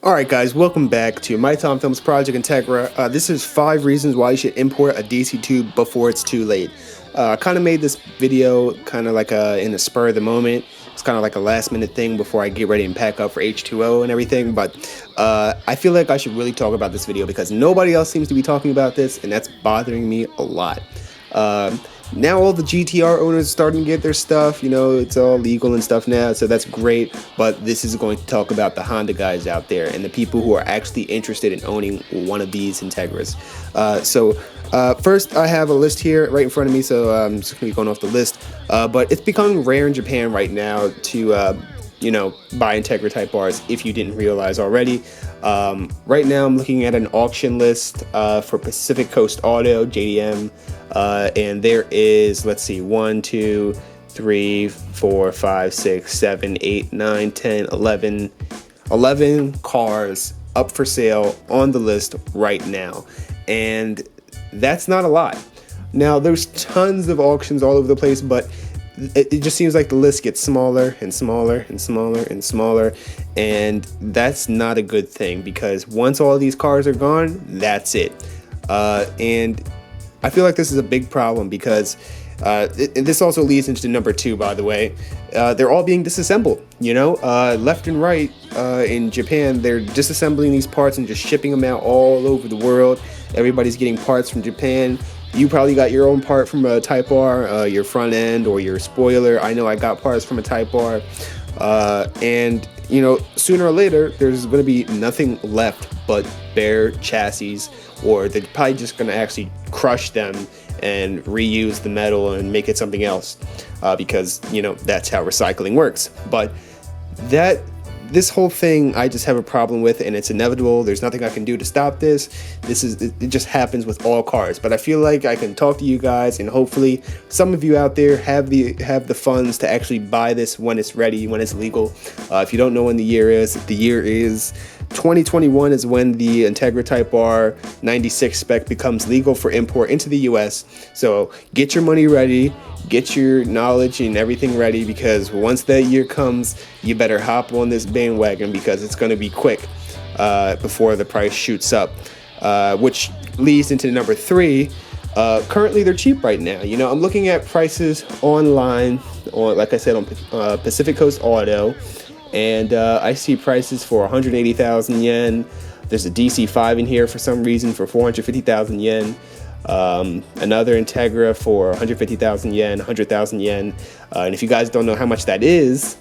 Alright guys, welcome back to My Tom Films Project Integra. This is 5 reasons why you should import a DC2 before it's too late. I kind of made this video kind of like in the spur of the moment. It's kind of like a last minute thing before I get ready and pack up for H2O and everything. But I feel like I should really talk about this video because nobody else seems to be talking about this, and that's bothering me a lot. Now all the GTR owners are starting to get their stuff, it's all legal and stuff now, so that's great, but this is going to talk about the Honda guys out there and the people who are actually interested in owning one of these Integras. First I have a list here right in front of me, so I'm just going to be going off the list, but it's becoming rare in Japan right now to buy Integra Type Rs if you didn't realize already. Right now I'm looking at an auction list for Pacific Coast Auto, JDM, and there is, let's see, 1, 2, 3, 4, 5, 6, 7, 8, 9, 10, 11 cars up for sale on the list right now, and that's not a lot. Now there's tons of auctions all over the place, but it just seems like the list gets smaller and smaller and smaller and smaller, and that's not a good thing because once all these cars are gone, that's it. And I feel like this is a big problem because this also leads into number 2, by the way. They're all being disassembled, left and right. In Japan, they're disassembling these parts and just shipping them out all over the world. Everybody's getting parts from Japan. You probably got your own part from a Type R, your front end or your spoiler. I know I got parts from a Type R. And sooner or later, there's going to be nothing left but bare chassis, or they're probably just going to actually crush them and reuse the metal and make it something else, because, that's how recycling works. But this whole thing I just have a problem with, and it's inevitable. There's nothing I can do to stop this. It just happens with all cars. But I feel like I can talk to you guys, and hopefully some of you out there have the funds to actually buy this when it's ready, when it's legal. If you don't know when the year is 2021 is when the Integra Type R 96 spec becomes legal for import into the US. So get your money ready, get your knowledge and everything ready, because once that year comes, you better hop on this bandwagon because it's going to be quick before the price shoots up, which leads into number 3. Currently they're cheap right now. I'm looking at prices online on, like I said, on Pacific Coast Auto, and I see prices for 180,000 yen. There's a DC5 in here for some reason for 450,000 yen. Another Integra for 150,000 yen, 100,000 yen. And if you guys don't know how much that is,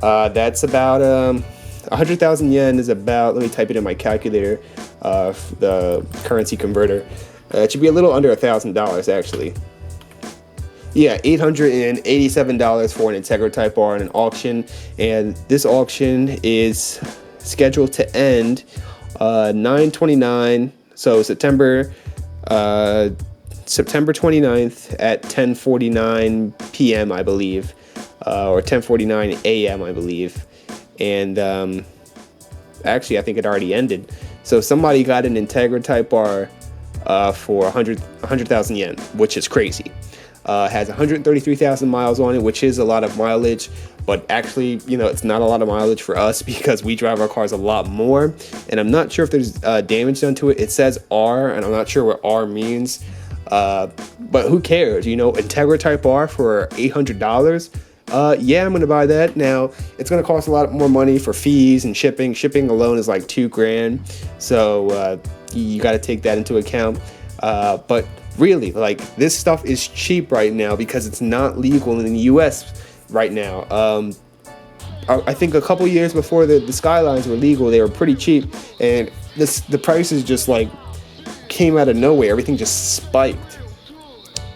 that's about 100,000 yen is about, let me type it in my calculator, the currency converter. It should be a little under $1,000 actually. Yeah, $887 for an Integra Type R in an auction, and this auction is scheduled to end 9/29, so September 29th at 10:49 p.m. I believe, or 10:49 a.m. I believe, and actually I think it already ended. So somebody got an Integra Type R for 100,000 yen, which is crazy. Has 133,000 miles on it, which is a lot of mileage, but actually, it's not a lot of mileage for us because we drive our cars a lot more, and I'm not sure if there's damage done to it. It says R, and I'm not sure what R means, but who cares? Integra Type R for $800. Yeah, I'm gonna buy that. Now it's gonna cost a lot more money for fees and shipping. Shipping alone is like $2,000, so you got to take that into account. But really, this stuff is cheap right now because it's not legal in the US right now. I think a couple years before the Skylines were legal, they were pretty cheap, and the prices just came out of nowhere. Everything just spiked.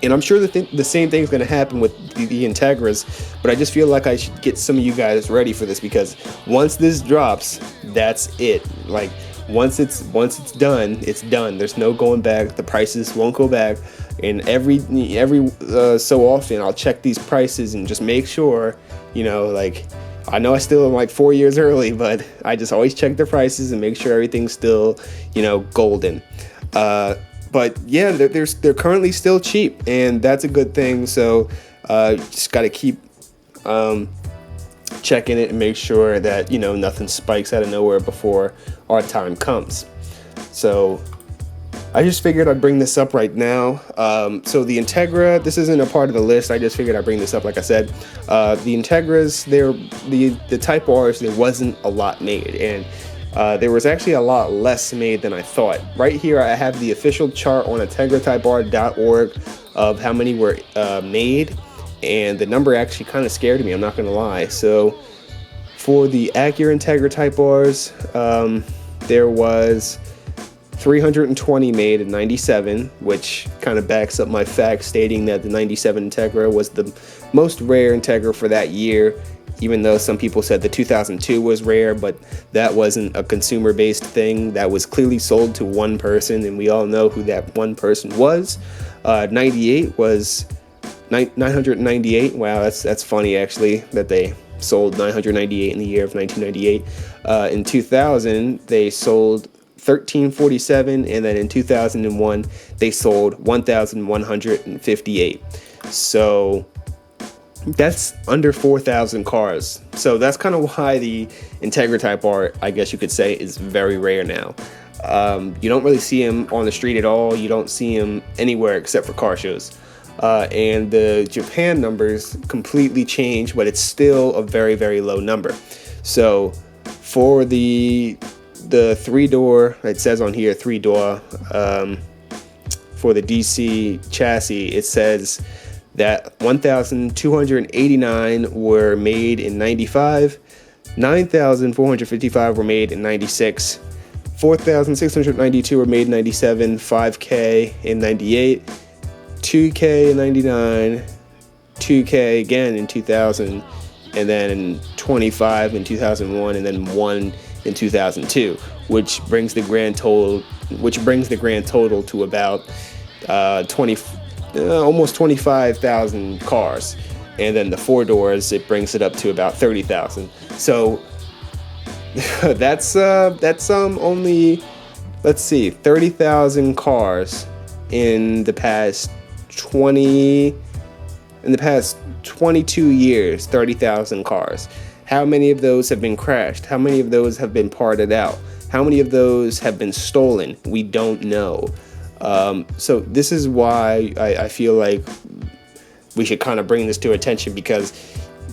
And I'm sure the same thing is going to happen with the Integras, but I just feel like I should get some of you guys ready for this, because once this drops, that's it. Once it's done, it's done. There's no going back. The prices won't go back. And every so often, I'll check these prices and just make sure, I know I still am 4 years early, but I just always check the prices and make sure everything's still, golden. But yeah, they're currently still cheap, and that's a good thing. So just got to keep checking it and make sure that, you know, nothing spikes out of nowhere before our time comes. So I just figured I'd bring this up right now. So the Integra, this isn't a part of the list. I just figured I'd bring this up, like I said. The Integras, the Type Rs, there wasn't a lot made, and there was actually a lot less made than I thought. Right here, I have the official chart on integratyper.org of how many were made, and the number actually kind of scared me, I'm not going to lie. So for the Acura Integra Type Rs, there was 320 made in 97, which kind of backs up my fact stating that the 97 Integra was the most rare Integra for that year, even though some people said the 2002 was rare, but that wasn't a consumer-based thing. That was clearly sold to one person, and we all know who that one person was. 98 was 998. Wow, that's funny actually that they sold 998 in the year of 1998. In 2000, they sold 1347, and then in 2001 they sold 1,158. So that's under 4,000 cars. So that's kind of why the Integra Type R, I guess you could say, is very rare now. You don't really see them on the street at all. You don't see them anywhere except for car shows. And the Japan numbers completely changed, but it's still a very, very low number. So for the 3-door, it says on here 3-door, for the DC chassis, it says that 1,289 were made in 95, 9,455 were made in 96, 4,692 were made in 97, 5K in 98, 2K in 99, 2K again in 2000, and then 25 in 2001, and then 1 in 2002, which brings the grand total to about almost 25,000 cars. And then the 4-doors, it brings it up to about 30,000. So that's only, let's see, 30,000 cars in the past 22 years. 30,000 cars. How many of those have been crashed? How many of those have been parted out? How many of those have been stolen? We don't know. So this is why I feel like we should kind of bring this to attention, because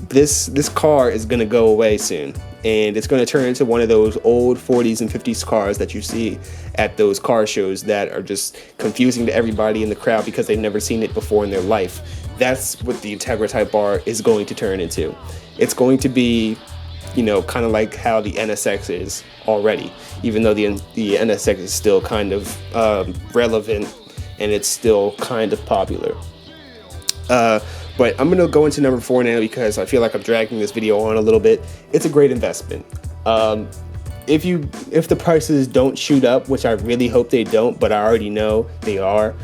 this car is going to go away soon, and it's going to turn into one of those old 40s and 50s cars that you see at those car shows that are just confusing to everybody in the crowd because they've never seen it before in their life. That's what the Integra Type R is going to turn into. It's going to be, you know, kind of like how the NSX is already, even though the NSX is still kind of relevant and it's still kind of popular. But I'm going to go into number 4 now because I feel like I'm dragging this video on a little bit. It's a great investment. If the prices don't shoot up, which I really hope they don't, but I already know they are,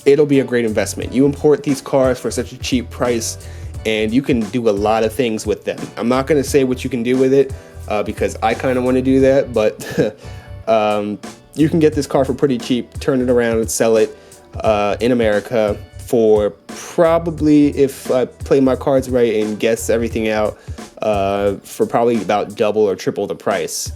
it'll be a great investment. You import these cars for such a cheap price, and you can do a lot of things with them. I'm not going to say what you can do with it because I kind of want to do that, but you can get this car for pretty cheap, turn it around and sell it in America for probably, if I play my cards right and guess everything out, for probably about double or triple the price,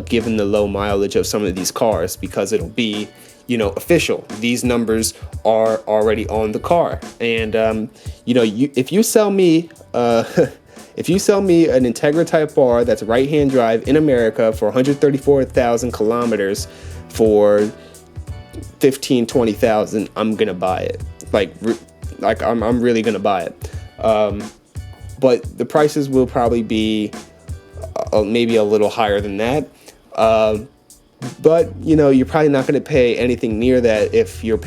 given the low mileage of some of these cars, because it'll be, you know, official. These numbers are already on the car. And, you know, if you sell me an Integra Type R that's right-hand drive in America for 134,000 kilometers for 15, 20,000, I'm gonna buy it. Like I'm really gonna buy it. But the prices will probably be maybe a little higher than that. But you know, you're probably not going to pay anything near that if you're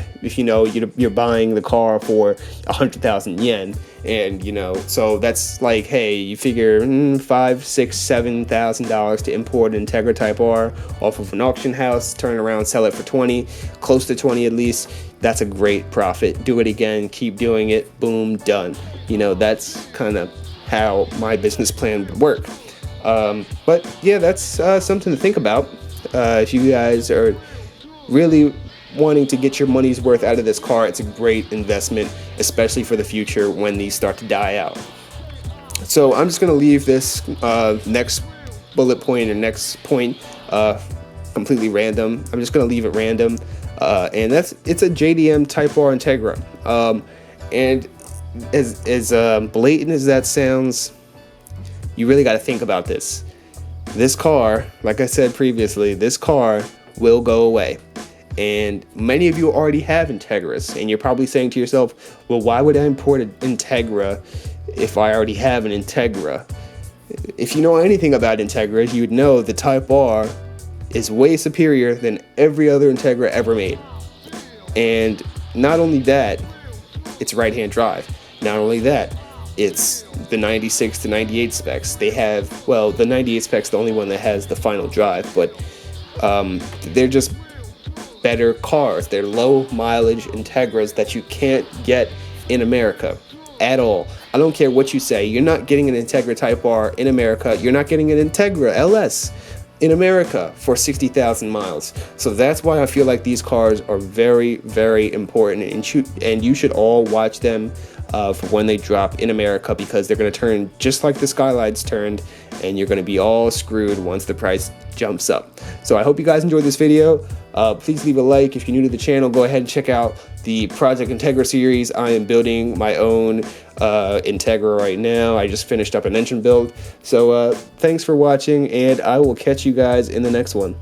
buying the car for 100,000 yen, and you know, so that's like, hey, you figure $5,000, $6,000, $7,000 to import an Integra Type R off of an auction house, turn around, sell it for 20, close to 20 at least. That's a great profit. Do it again, keep doing it, boom, done. You know, that's kind of how my business plan would work. But yeah, that's something to think about. If you guys are really wanting to get your money's worth out of this car, it's a great investment, especially for the future when these start to die out. So I'm just going to leave this next bullet point or next point completely random. I'm just going to leave it random. And it's a JDM Type R Integra. And as blatant as that sounds, you really got to think about this. This car, like I said previously, this car will go away. And many of you already have Integras, and you're probably saying to yourself, well, why would I import an Integra if I already have an Integra? If you know anything about Integras, you would know the Type R is way superior than every other Integra ever made. And not only that, it's right-hand drive. Not only that, it's the 96 to 98 specs. They have, well, the 98 specs, the only one that has the final drive, but they're just better cars. They're low mileage Integras that you can't get in America at all. I don't care what you say. You're not getting an Integra Type R in America. You're not getting an Integra LS in America for 60,000 miles. So that's why I feel like these cars are very, very important, and you should all watch them for when they drop in America, because they're going to turn just like the Skyline's turned, and you're going to be all screwed once the price jumps up. So I hope you guys enjoyed this video. Please leave a like. If you're new to the channel, go ahead and check out the Project Integra series. I am building my own Integra right now. I just finished up an engine build. So thanks for watching, and I will catch you guys in the next one.